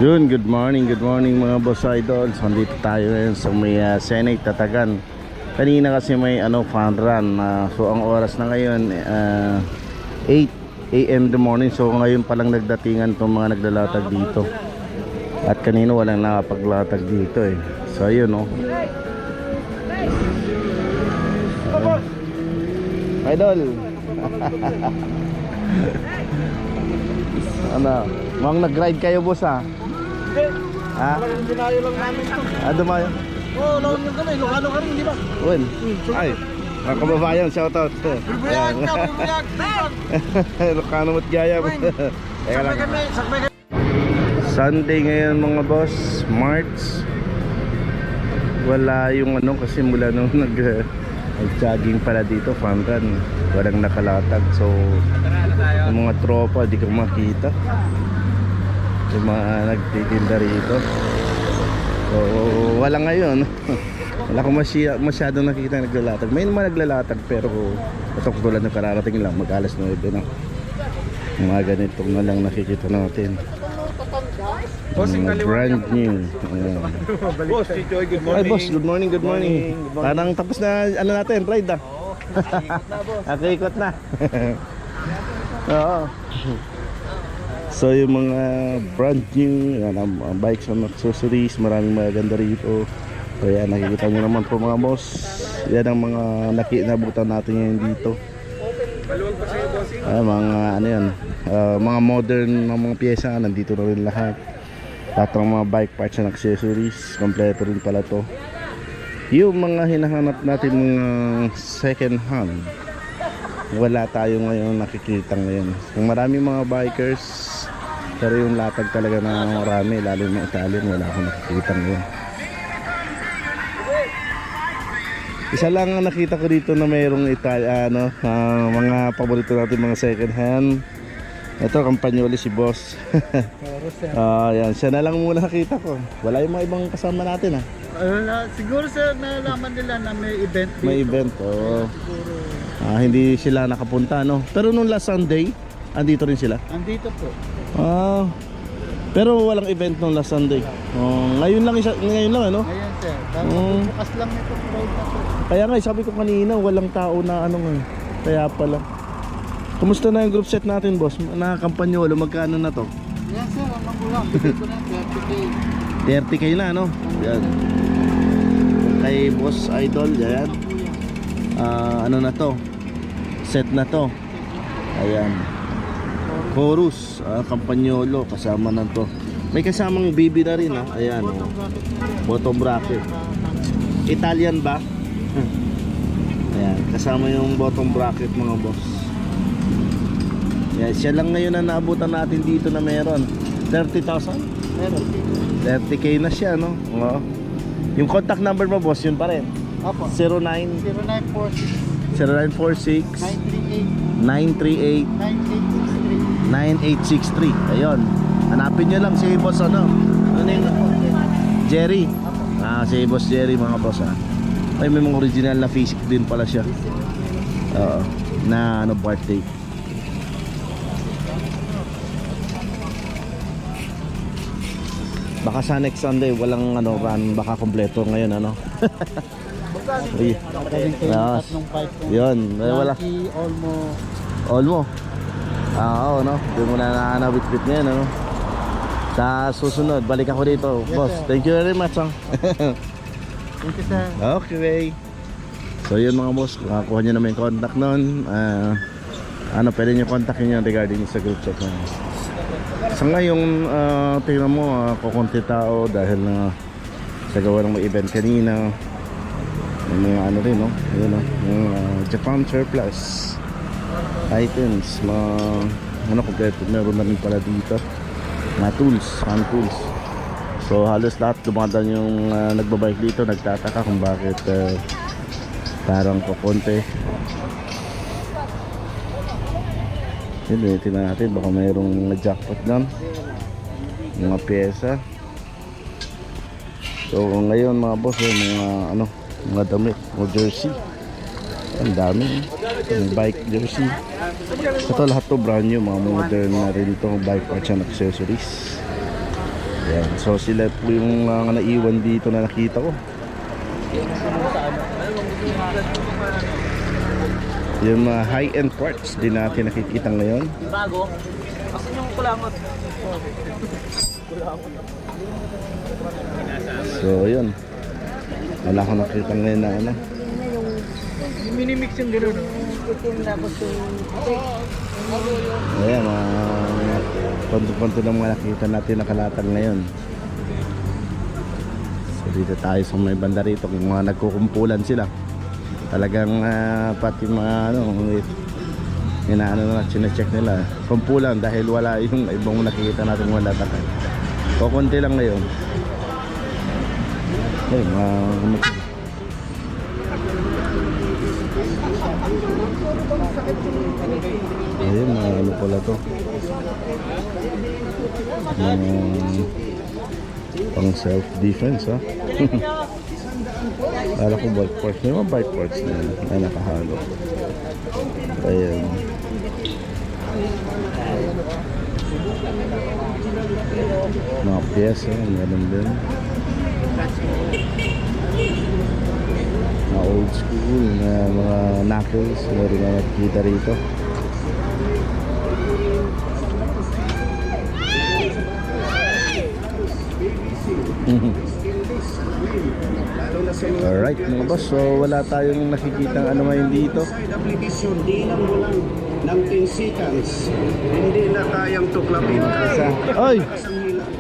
Yun, good morning mga boss idols. Nandito tayo ngayon sa may Senate Tatagan. Kanina kasi may fun run. So ang oras na ngayon 8 AM the morning. So ngayon palang nagdatingan itong mga naglalatag dito. At kanina walang nakapaglatag dito eh. So ayun idol. Mukhang nag-ride kayo boss Hindi. Ha? Dinayo lang namin ito. Dumayo? Oo, laon yung kami. Ilocano ka rin, di ba? Uwan. Ay, mga kababayan, shoutout. Bibuyag ka, bibuyag. Ilocano mo't gaya. Teka lang. Sakbay kami. Sunday ngayon mga boss, March. Wala yung kasi mula nung nag-jogging pala dito, fun run. Walang nakalatag. So, yung mga tropa, di ko makita. Yung mga nagtitinda rito. So, wala ngayon. Wala ko masyadong nakikita naglalatag. May naman naglalatag pero ito tulad ng kararating lang, mag-alas 9 na. Mga ganito na lang nakikita natin. Brand new. Boss, Joy, good morning. Ay boss, good morning. Parang tapos na natin, ride Ikot na. Oo. So yung mga brand new bikes and accessories, maraming maganda rito. Kaya nakikita nyo naman po mga boss. Yan ang mga nabutan natin ngayon dito. Mga mga modern na mga pyesa, nandito na rin lahat. Lahat ng mga bike parts and accessories, kompleto rin pala to. Yung mga hinahanap natin mga second hand, wala tayo ngayon nakikita ngayon. Kung maraming mga bikers, pero yung latag talaga na marami, lalo na Italian, wala akong nakikita ngayon. Isa lang ang nakita ko dito na mayroong mga paborito natin mga second hand. Ito, Campagnoli si boss. Yan, siya na lang muna nakita ko. Wala yung mga ibang kasama natin Siguro sir, nalaman nila na may event dito. May event, hindi sila nakapunta, Pero nung last Sunday, andito rin sila? Andito po. Pero walang event nung last Sunday. Ngayon lang, Ngayon sir, bukas lang ito ride na po. Kaya nga, sabi ko kanina, walang tao na Kaya pala. Kumusta na yung group set natin, boss? Nakakampanyolo, magkano na to? Yan sir, ang magulang. Bigay ko na 30K. 30K na, Yan. Kay boss idol, yan. Ano na to? Set na to. Ayan. Chorus, Campagnolo, kasama na to. May kasamang BB na rin, Ayan, bottom bracket. Italian ba? Ayan, kasama yung bottom bracket mga boss. Yan, siya lang ngayon na naabutan natin dito na meron 30,000? Meron. 30K na siya, Oo. Yung contact number mo, boss, yun pa rin? Opo. 0946 0946 938 938 9863. 9863. Ayun. Hanapin nyo lang si boss Ano yung Jerry? Si boss Jerry mga boss Ay, may mga original na physics din pala siya. Oo. Na birthday. Baka sa next Sunday walang run, baka kompleto ngayon Yes. Yun, wala. Olmo. Doon mo na nakakabit-bit ngayon Sa susunod, balik ako dito. Yes, boss, sir. thank you very much Thank you sir. Okay. So yun mga boss, makakuha nyo naman yung contact nun. Pwede nyo kontakin nyo regarding sa group chat na. Sa ngayon, tingnan mo, kukunti tao dahil sa gawa ng mga event kanina. May mga rin, Yun, yung Japan surplus items, mga kompleto. Meron na rin pala dito. Mga tools, hand tools. So halos lahat dumadaan yung nagbabike dito, nagtataka kung bakit parang kukunti. Tingnan natin, baka mayroong jackpot doon, mga pyesa. So ngayon mga boss, mga damit, mga jersey. Ang dami, bike jersey. Ito lahat to brand new, mga modern na rin ito, bike parts and accessories. Ayan. So sila po yung naiwan dito na nakita ko. Yung mga high-end parts din natin nakikita ngayon. Bago. Asan yung kulangot? So yun. Wala akong nakita ngayon na ano. Yung minimix yung gano'n. Ayan, mga konto-konto ng mga nakita natin nakalatag ngayon. So dito tayo sa may banda rito, kung mga nagkukumpulan sila. Talagang pati mga ano, inaano na, chinecheck nila. Kumpulan dahil wala yung ibang nakikita natin mga latakan. Kukunti lang ngayon. Ay, ayun, mga ano pala to, pang self defense ha. Kala ko bike parts, may mga bike parts na nakahalo. Ayan, mga piyesa, meron din mga old school na mga knuckles, meron na nakikita rito. Alright mga boss, so wala tayong nakikitang ano ngayon dito. Application, di lang mo lang ng 10 seconds. Hindi na kayang tuklapin ka. Oy!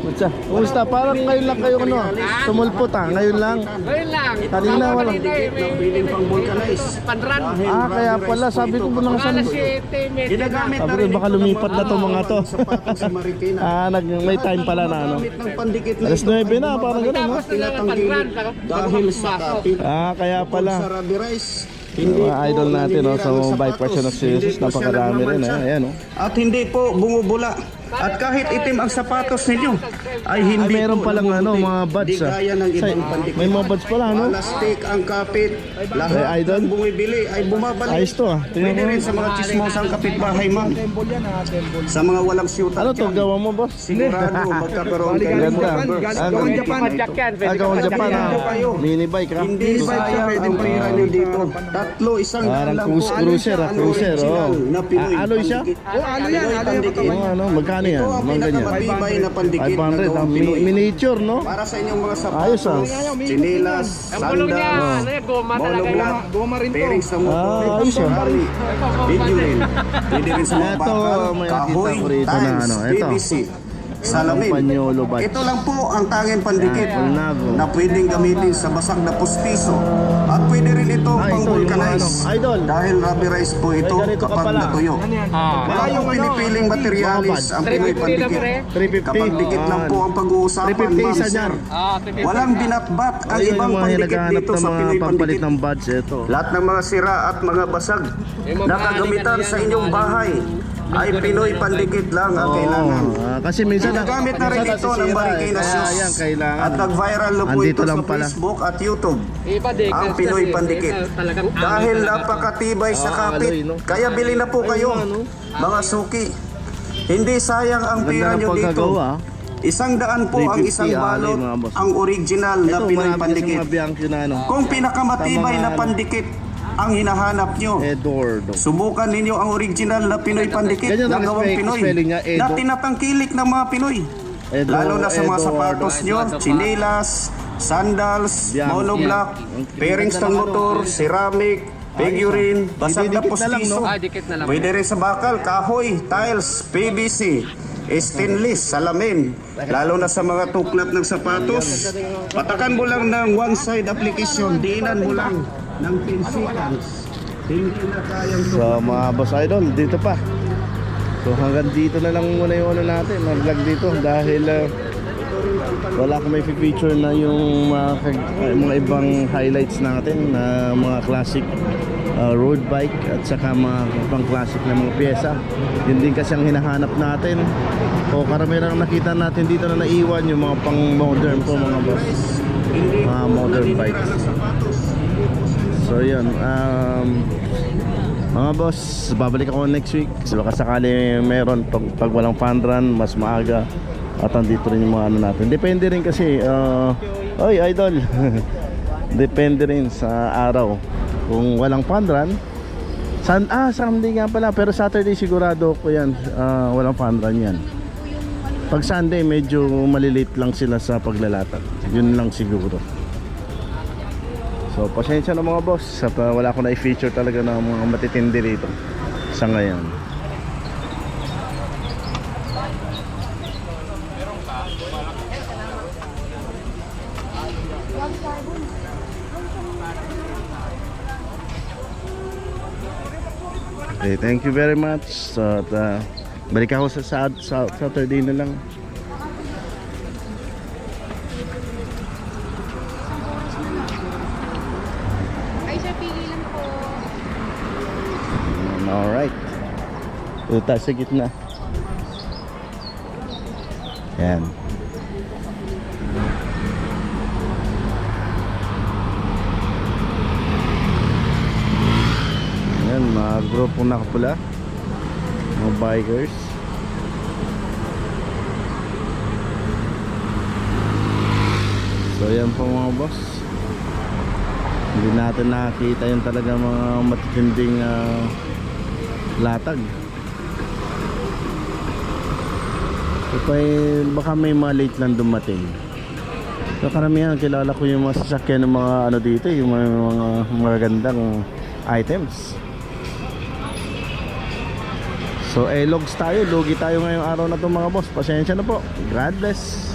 What's up? Kumusta? Parang ngayon lang kayo ano? Tumulpot ngayon lang. Ngayon lang. Kanina wala. Ng piling pang vulcanize. Panran. Kaya pala sabi ko po nang saan. Ginagamit na Sabi ko baka lumipat na to mga to. sapatos sa Marikina. May time pala na ano. Gamit ng pandikit na Alas 9 na, parang ganun ha. tinatanggilit dahil sa kapit. Kaya pala. Sa Rabi Rice. Mga idol natin sa mga bike parts na nagsisis, napakarami rin ayan oh. At hindi po bumubula. At kahit itim ang sapatos ninyo ay hindi meron po palang ano, namumuti. mga buds Di gaya ng ibang pandikit. May mga buds pala no? Plastic ang kapit. Lahat Ay, idol. ng bumibili ay bumabalik. Ayos to tingnan Pwede mo. rin sa mga chismosang kapitbahay man. Sa mga walang siyutat Ano to, dyan. gawa mo boss? Sigurado magkakaroon kayo ng Ganda. Gawang Japan. Gawang Japan Mini bike ha? Hindi sayang ang pera nyo dito. Tatlo, isang Parang lang po. cruiser Ang cruiser original oh. na Pinoy Alloy siya? pandikit. Pinoy pandikit. Ano, magkano yan? Ito ang Mga ganyan. pinakamatibay na pandikit na 500 gawang Pinoy. miniature no? Para sa inyong mga Ayos, sapatos, chinilas, sandals, Goma monoblock, bearings sa motor, ayos ah. rally, video rin. Pwede rin sa mga Ito, bakal, may kahoy, nakita ko rito na tiles, ano, ito. PVC, salamin. Panyolo batch. Ito lang po ang tanging pandikit Yan, pulnago. na pwedeng gamitin sa basag na pustiso. At pwede rin ito pang ito, yung vulcanize. ano, idol. Dahil rubber rice po ito May ganito ka kapag pala. natuyo. Wala yung pinipiling materialis ang Pinoy pandikit. 350. Kapag dikit lang po ang pag-uusapan, 350 ma'am, isa sir. niyan. Walang binatbat ang Ayun ibang yung mga pandikit naghahanap dito ng sa mga Pinoy pampalit pandikit. ng buds ito. Lahat ng mga sira at mga basag na kagamitan sa inyong bahay ay Pinoy pandikit lang ang kailangan. Kasi minsan Ginagamit na rin ito ng Marikina Shoes. Ayan, kailangan. At nag-viral na po Andito ito sa lang pala. Facebook at YouTube. Ang Pinoy pandikit. Dahil napakatibay sa kapit. alloy, no? Kaya bili na po kayo, mga suki. Hindi sayang ang Ganda pera ng nyo dito. pagkagawa. 100 po ang 350 isang balot, mga boss. ang original na Ito, Pinoy marami pandikit. kasing mga Bianchi na ano. Kung pinakamatibay Tama na nga, pandikit ang hinahanap nyo, Eduardo. subukan ninyo ang original na Pinoy pandikit Ganyan na ang gawang Pinoy spelling niya, Edo. na tinatangkilik ng mga Pinoy. Lalo na sa mga Eduardo. sapatos nyo, chinelas, sandals, Bianchi. monoblock, bearings ng motor, ceramic, figurine, basag na Didikit na lang, postiso. no? Dikit na lang. Pwede rin sa bakal, kahoy, tiles, PVC, stainless, salamin. Lalo na sa mga tuklap ng sapatos. Patakan mo lang ng one-side application, diinan mo lang ng 10 seconds. Hindi na kayang So mga boss idol, dito pa. So hanggang dito na lang muna yung ano natin, mag-vlog dito dahil wala akong may feature na yung mga ibang highlights natin na mga classic road bike at saka mga pang classic na mga pyesa. Yun din kasi ang hinahanap natin. O karamihan ang nakita natin dito na naiwan yung mga pang modern po mga boss. Mga modern bikes. So yun, mga boss, babalik ako next week. So baka sakali meron pag walang fun run, mas maaga At andito rin yung mga ano natin. Depende rin kasi, oy idol. Depende rin sa araw. Kung walang fun run, Sunday nga pala, pero Saturday sigurado ko yan, walang fun run yan. Pag Sunday medyo malilate lang sila sa paglalatag. Yun lang siguro. So pasensya na mga boss, wala ko na i-feature talaga ng mga matitindi rito sa ngayon. Okay, thank you very much. So, balik ako sa Saturday na lang. Ay, sir, pili lang po. Alright. Ito tayo sa gitna. Yan. Yan, mga grupo nakapula. Mga bikers. So yan po mga boss. Hindi natin nakakita yung talaga mga matitinding latag. Baka may mga late lang dumating. So karamihan kilala ko yung mga sasakyan ng mga ano dito, yung mga magagandang items. So logs tayo, lugi tayo ngayong araw na to mga boss. Pasensya na po. God bless.